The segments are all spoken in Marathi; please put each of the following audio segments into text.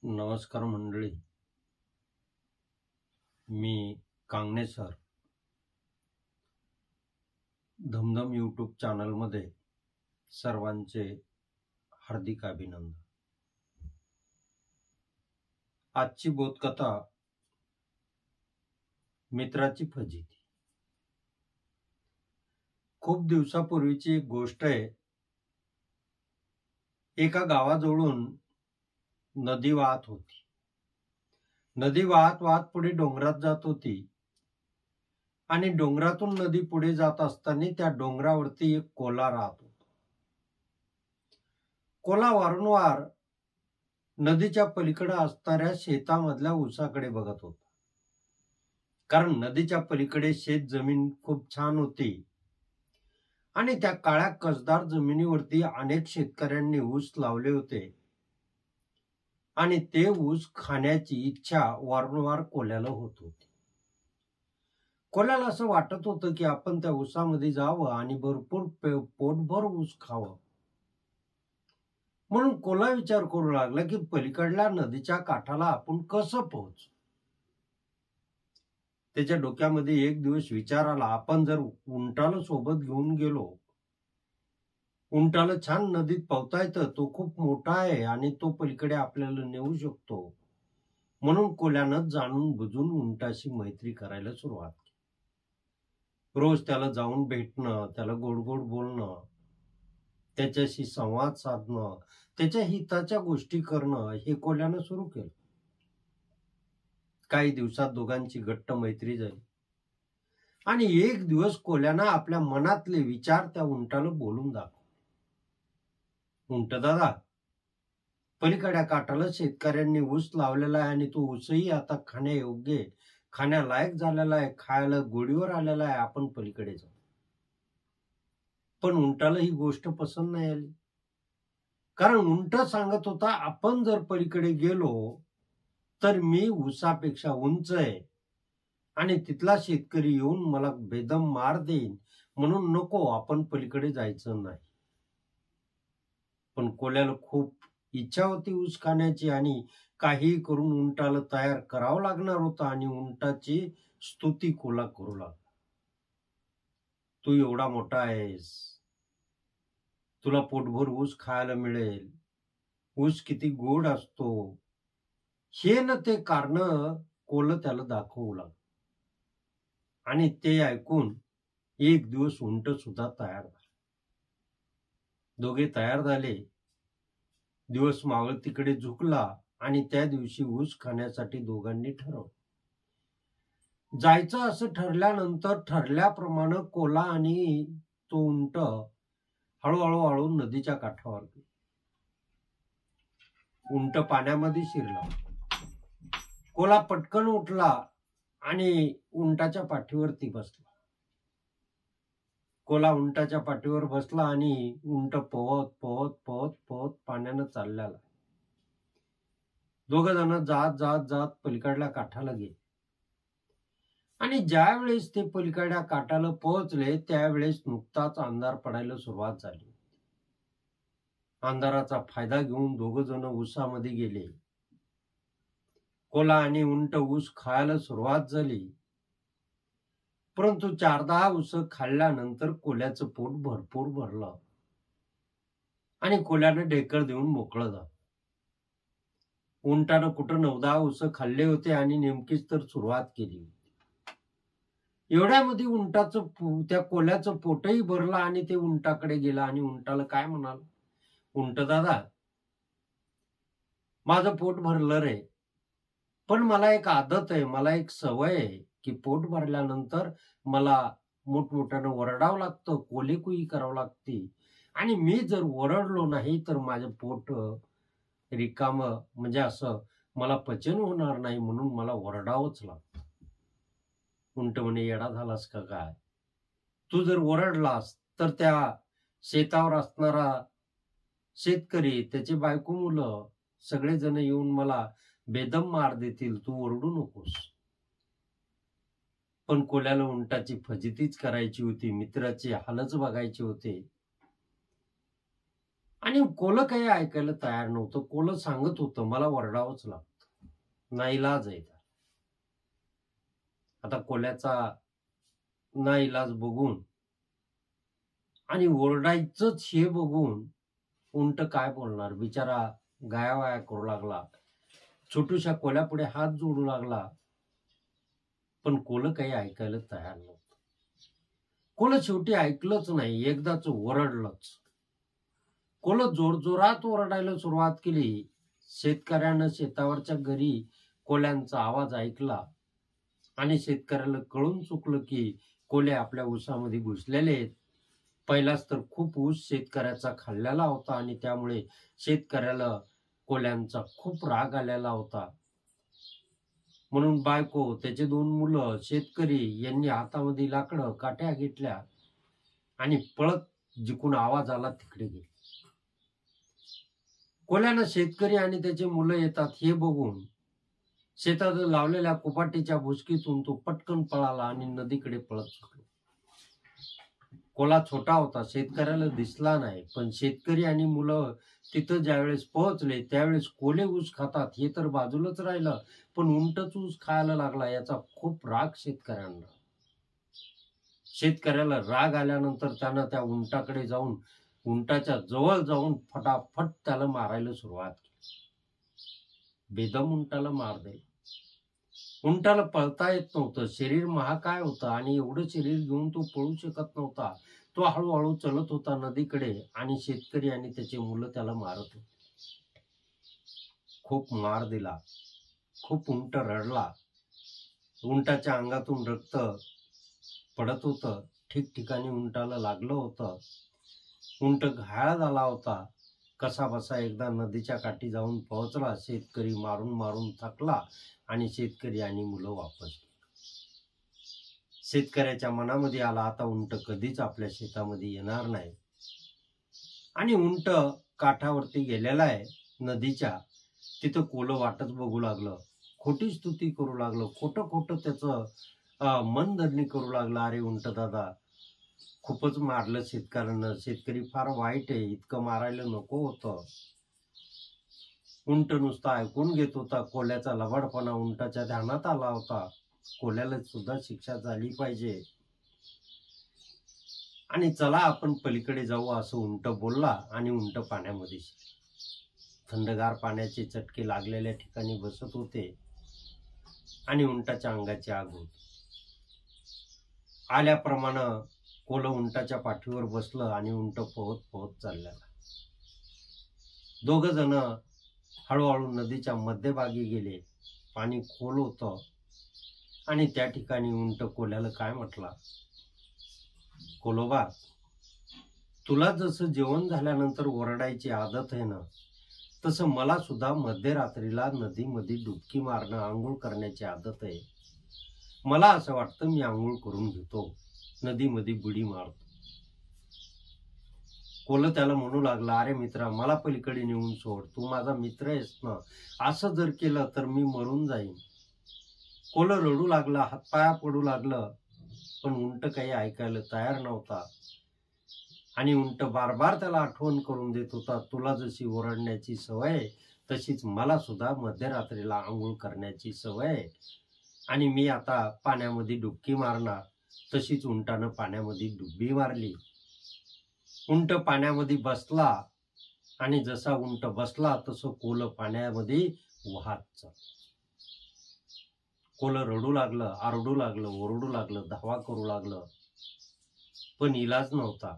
नमस्कार मंडळी, मी कांगणे सर धमधम यूट्यूब चॅनलमध्ये सर्वांचे हार्दिक अभिनंदन. आजची बोधकथा मित्राची फजिती. खूप दिवसापूर्वीची एक गोष्ट आहे. एका गावाजवळून नदी वाहत होती. नदी वाहत वाहत पुढे डोंगरात जात होती आणि डोंगरातून नदी पुढे जात असताना त्या डोंगरावरती एक कोल्हा राहत होता. कोल्हा वारंवार नदीच्या पलीकडे असणाऱ्या शेतामधल्या ऊसाकडे बघत होता. कारण नदीच्या पलीकडे शेत जमीन खूप छान होती आणि त्या काळ्या कसदार जमिनीवरती अनेक शेतकऱ्यांनी ऊस लावले होते आणि ते ऊस खाण्याची इच्छा वारंवार कोल्ह्याला होत होती. कोल्ह्याला असं वाटत होतं की आपण त्या ऊसामध्ये जावं आणि भरपूर पोटभर ऊस खावं. म्हणून कोल्हा विचार करू लागला की पलीकडल्या नदीच्या काठाला आपण कसं पोहोचू. त्याच्या डोक्यामध्ये एक दिवस विचार आला, आपण जर उंटाला सोबत घेऊन गेलो, उंटाला छान नदीत पोहता येतं, तो खूप मोठा आहे आणि तो पलीकडे आपल्याला नेऊ शकतो. म्हणून कोल्ह्यानं जाणून बुजून उंटाशी मैत्री करायला सुरुवात केली. रोज त्याला जाऊन भेटणं, त्याला गोड गोड बोलणं, त्याच्याशी संवाद साधणं, त्याच्या हिताच्या गोष्टी करणं हे कोल्ह्यानं सुरू केलं. काही दिवसात दोघांची घट्ट मैत्री झाली आणि एक दिवस कोल्ह्यानं आपल्या मनातले विचार त्या उंटाला बोलून दाखवले. उंट दादा, पलीकडच्या काठाला शेतकऱ्यांनी ऊस लावलेला आहे आणि तो ऊसही आता खाण्यायोग्य आहे, खाण्यालायक झालेला आहे, खायला गोडीवर आलेला आहे, आपण पलीकडे जाऊ. पण उंटाला ही गोष्ट पसंत नाही आली. कारण उंट सांगत होता, आपण जर पलीकडे गेलो तर मी ऊसापेक्षा उंच आहे आणि तिथला शेतकरी येऊन मला बेदम मार देईन, म्हणून नको, आपण पलीकडे जायचं नाही. पण कोल्ह्याला खूप इच्छा होती ऊस खाण्याची आणि काही करून उंटाला तयार करावं लागणार होतं आणि उंटाची स्तुती कोल्हा करू लागला. तू एवढा मोठा आहेस, तुला पोटभर ऊस खायला मिळेल, ऊस किती गोड असतो, हे न ते कारण कोल्हा त्याला दाखवू लागलं. आणि ते ऐकून एक दिवस उंट सुद्धा तयार झाला. दोघे तयार झाले. दिवस मावळ तिकडे झुकला आणि त्या दिवशी ऊस खाण्यासाठी दोघांनी ठरवलं. जायचं असं ठरल्यानंतर ठरल्याप्रमाणे कोल्हा आणि तो उंट हळूहळू नदीच्या काठावर गेले. उंट पाण्यामध्ये शिरला. कोल्हा पटकन उठला आणि उंटाच्या पाठीवरती बसला. कोल्हा उंटाच्या पाठीवर बसला आणि उंट पोहत पोहत पोहत पोहत पाण्यानं चाललेला. दोघ जण जात जात जात पलीकडल्या काठाला गेले आणि ज्या वेळेस ते पलीकडल्या काठाला पोहोचले त्यावेळेस नुकताच अंधार पडायला सुरुवात झाली. अंधाराचा फायदा घेऊन दोघ जण ऊसामध्ये गेले. कोल्हा आणि उंट ऊस खायला सुरुवात झाली. परंतु 4-10 ऊस खाल्ल्यानंतर कोल्ह्याचं पोट भरपूर भरलं आणि कोल्ह्यानं ढेकर देऊन मोकळं झालं. उंटानं कुठं 9-10 ऊस खाल्ले होते आणि नेमकीच तर सुरुवात केली. एवढ्यामध्ये त्या कोल्ह्याचं पोटही भरलं आणि ते उंटाकडे गेला आणि उंटाला काय म्हणाल, उंट दादा, माझं पोट भरलं रे, पण मला एक आदत आहे, मला एक सवय आहे की पोट भरल्यानंतर मला मोठमोठ्यानं ओरडावं लागतं, कोलेकुई करावं लागते आणि मी जर ओरडलो नाही तर माझं पोट रिकाम, म्हणजे असं मला पचन होणार नाही, म्हणून मला ओरडावंच लागतं. उंट म्हणे, येडा झालास का काय, तू जर ओरडलास तर त्या शेतावर असणारा शेतकरी, त्याची बायको, मुलं सगळेजण येऊन मला बेदम मार देतील, तू ओरडू नकोस. पण कोल्ह्याला उंटाची फजितीच करायची होती, मित्राची हालच बघायची होते आणि कोलं काही ऐकायला तयार नव्हतं. कोलं सांगत होतं, मला वरडावंच लागतं, नाईलाज आहे. आता कोल्याचा नाईलाज बघून आणि ओरडायचंच हे बघून उंट काय बोलणार, बिचारा गायावाया करू लागला, छोटूशा कोल्यापुढे हात जोडू लागला. पण कोलं काही ऐकायला तयार नव्हतं. कोलं शेवटी ऐकलंच नाही, एकदाच ओरडलंच. कोलं जोरजोरात ओरडायला सुरुवात केली. शेतकऱ्यानं शेतावरच्या घरी कोल्यांचा आवाज ऐकला आणि शेतकऱ्याला कळून चुकलं की कोल्हे आपल्या ऊसामध्ये घुसलेले आहेत. पहिलाच तर खूप ऊस शेतकऱ्याचा खाल्लेला होता आणि त्यामुळे शेतकऱ्याला कोल्यांचा खूप राग आलेला होता. म्हणून बायको, त्याचे 2 मुलं, शेतकरी यांनी हातामध्ये लाकडं काठ्या घेतल्या आणि पळत जिकून आवाज आला तिकडे गेले. कोल्यानं शेतकरी आणि त्याचे मुलं येतात हे बघून शेतात लावलेल्या कुपाटीच्या भुसकीतून तो पटकन पळाला आणि नदीकडे पळत सुटला. कोला छोटा होता, शेतकऱ्याला दिसला नाही. पण शेतकरी आणि मुलं तिथं ज्यावेळेस पोहोचले त्यावेळेस कोले ऊस खातात हे तर बाजूलाच राहिलं, पण उंटच ऊस खायला लागला. याचा खूप राग शेतकऱ्यांना. शेतकऱ्याला राग आल्यानंतर त्यानं त्या उंटाकडे जाऊन उंटाच्या जवळ जाऊन फटाफट त्याला मारायला सुरुवात केली. बेदम उंटाला मार दे. उंटाला पळता येत नव्हतं, शरीर महाकाय होतं आणि एवढं शरीर घेऊन तो पळू शकत नव्हता. तो हळूहळू चलत होता नदीकडे आणि शेतकरी आणि त्याचे मुलं त्याला मारत होते. खूप मार दिला, खूप उंट रडला. उंटाच्या अंगातून रक्त पडत होतं, ठिकठिकाणी उंटाला लागलं होतं. उंट घायाळ झाला होता. कसा बसा एकदा नदीच्या काठी जाऊन पोहोचला. शेतकरी मारून मारून थकला आणि शेतकरी आणि मुलं वापस. शेतकऱ्याच्या मनामध्ये आला, आता उंट कधीच आपल्या शेतामध्ये येणार नाही. आणि उंट काठावरती गेलेला आहे नदीच्या, तिथं कोलं वाटच बघू लागलं, खोटी स्तुती करू लागलं, खोटं खोटं त्याचं मनधरणी करू लागलं. अरे उंट दादा, खूपच मारलं शेतकऱ्यांना, शेतकरी फार वाईट आहे, इतकं मारायला नको होतं. उंट नुसता ऐकून घेत होता. कोल्याचा लबाडपणा उंटाच्या ध्यानात आला होता. कोल्याला सुद्धा शिक्षा झाली पाहिजे आणि चला आपण पलीकडे जाऊ असं उंट बोलला आणि उंट पाण्यामध्ये थंडगार पाण्याचे चटके लागलेल्या ठिकाणी बसत होते आणि उंटाच्या अंगाची आग होती. आल्याप्रमाणे कोलं उंटाच्या पाठीवर बसलं आणि उंट पोहत पोहत चाललेला. दोघ जण हळूहळू नदीच्या मध्यभागी गेले. पाणी खोल होतं आणि त्या ठिकाणी उंट कोल्याला काय म्हटला, कोलोबा, तुला जसं जेवण झाल्यानंतर ओरडायची आदत आहे ना, तसं मला सुद्धा मध्यरात्रीला नदीमध्ये डुबकी मारणं, आंघोळ करण्याची आदत आहे. मला असं वाटतं मी आंघोळ करून घेतो, नदीमध्ये बुडी मारतो. कोलं त्याला म्हणू लागला, अरे मित्रा, मला पलीकडे नेऊन सोड, तू माझा मित्र आहेस ना, असं जर केलं तर मी मरून जाईन. कोलं रडू लागला, हातपाया पडू लागलं, पण उंट काही ऐकायला तयार नव्हता. आणि उंट बार बार त्याला आठवण करून देत होता, तुला जशी ओरडण्याची सवय तशीच मला सुद्धा मध्यरात्रीला आंघोळ करण्याची सवय आणि मी आता पाण्यामध्ये डुबकी मारणार. तशीच उंटानं पाण्यामध्ये डुबकी मारली. उंट पाण्यामध्ये बसला आणि जसा उंट बसला तसं कोलं पाण्यामध्ये वाहत चाललं. कोलं रडू लागलं, आरडू लागलं, ओरडू लागलं, धावा करू लागलं, पण इलाज नव्हता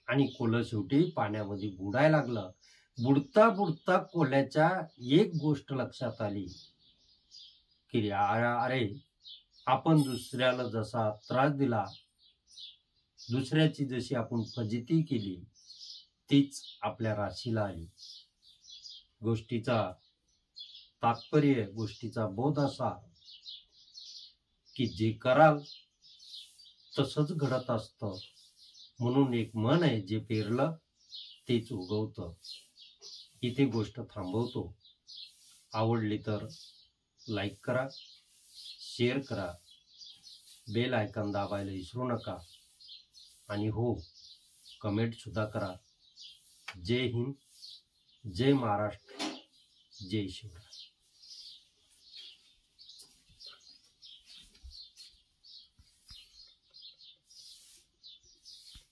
आणि कोलं शेवटी पाण्यामध्ये बुडायला लागलं. बुडता बुडता कोल्याच्या एक गोष्ट लक्षात आली की अरे, आपण दुसऱ्याला जसा त्रास दिला, दुसऱ्याची जशी आपण फजिती केली, तीच आपल्या राशीला आली. गोष्टीचा तात्पर्य, गोष्टीचा बोध असा की जे कराल तसंच घडत असतं. म्हणून एक म्हण आहे, जे पेरलं तेच उगवतं. इथे गोष्ट थांबवतो. आवडली तर लाईक करा, शेअर करा, बेल आयकॉन दाबायला विसरू नका आणि हो, कमेंट सुद्धा करा. जय हिंद, जय महाराष्ट्र, जय शिवराय.